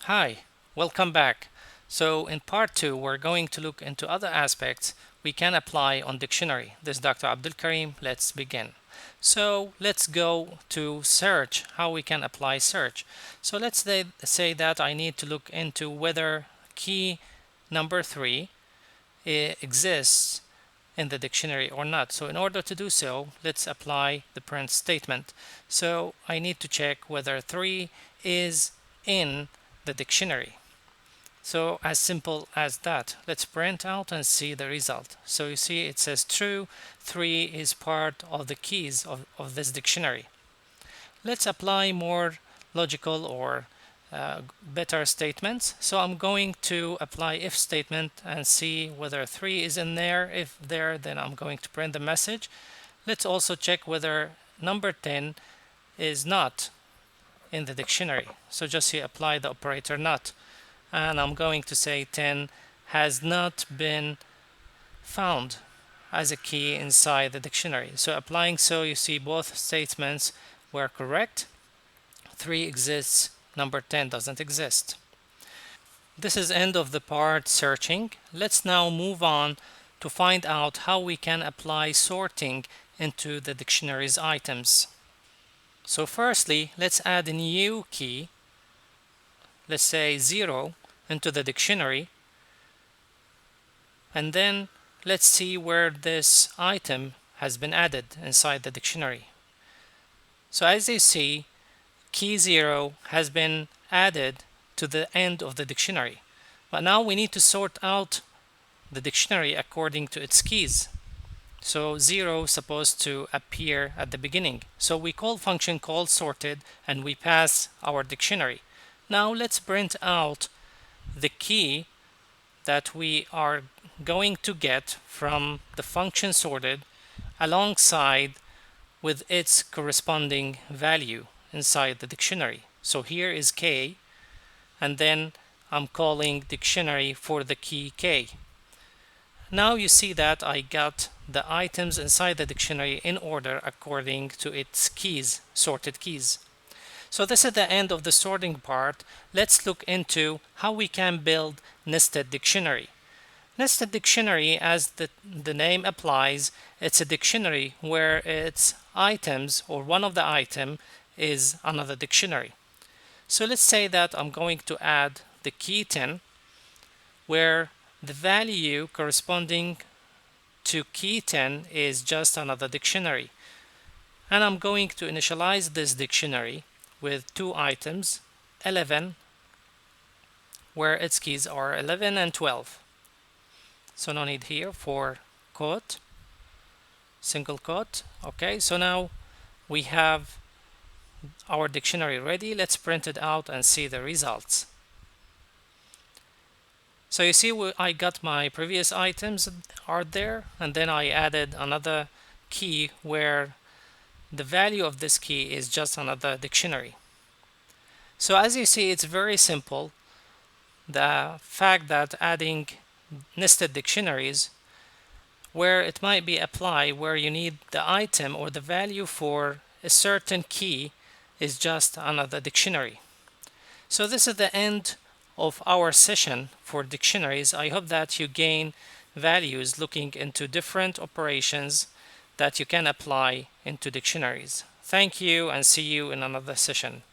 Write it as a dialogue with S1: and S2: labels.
S1: Hi, welcome back. So in part 2, we're going to look into other aspects we can apply on dictionary. This is Dr. Abdul Karim. Let's begin. So let's go to search, how we can apply search. So let's say that I need to look into whether key number 3 exists in the dictionary or not. So in order to do so, let's apply the print statement. So I need to check whether 3 is in the dictionary. So as simple as that. Let's print out and see the result. So you see it says true, 3 is part of the keys of this dictionary. Let's apply more logical or better statements. So I'm going to apply if statement and see whether 3 is in there. If there, then I'm going to print the message. Let's also check whether number 10 is not in the dictionary. So just here apply the operator not. And I'm going to say 10 has not been found as a key inside the dictionary. So applying so, you see both statements were correct. 3 exists, number 10 doesn't exist. This is end of the part searching. Let's now move on to find out how we can apply sorting into the dictionary's items. So firstly, let's add a new key, let's say 0, into the dictionary, and then let's see where this item has been added inside the dictionary. So as you see, key 0 has been added to the end of the dictionary, but now we need to sort out the dictionary according to its keys. So 0 is supposed to appear at the beginning. So we call function called sorted and we pass our dictionary. Now let's print out the key that we are going to get from the function sorted alongside with its corresponding value inside the dictionary. So here is K, and then I'm calling dictionary for the key K. Now you see that I got the items inside the dictionary in order according to its keys, sorted keys. So this is the end of the sorting part. Let's look into how we can build nested dictionary. Nested dictionary, as the name applies, it's a dictionary where its items or one of the item is another dictionary. So let's say that I'm going to add the key 10 where the value corresponding to key 10 is just another dictionary. And I'm going to initialize this dictionary with two items, 11, where its keys are 11 and 12. So no need here for quote, single quote. Okay, so now we have our dictionary ready. Let's print it out and see the results. So you see I got my previous items are there, and then I added another key where the value of this key is just another dictionary. So as you see, it's very simple. The fact that adding nested dictionaries where it might be applied where you need the item or the value for a certain key is just another dictionary. So this is the end of our session for dictionaries. I hope that you gain values looking into different operations that you can apply into dictionaries. Thank you and see you in another session.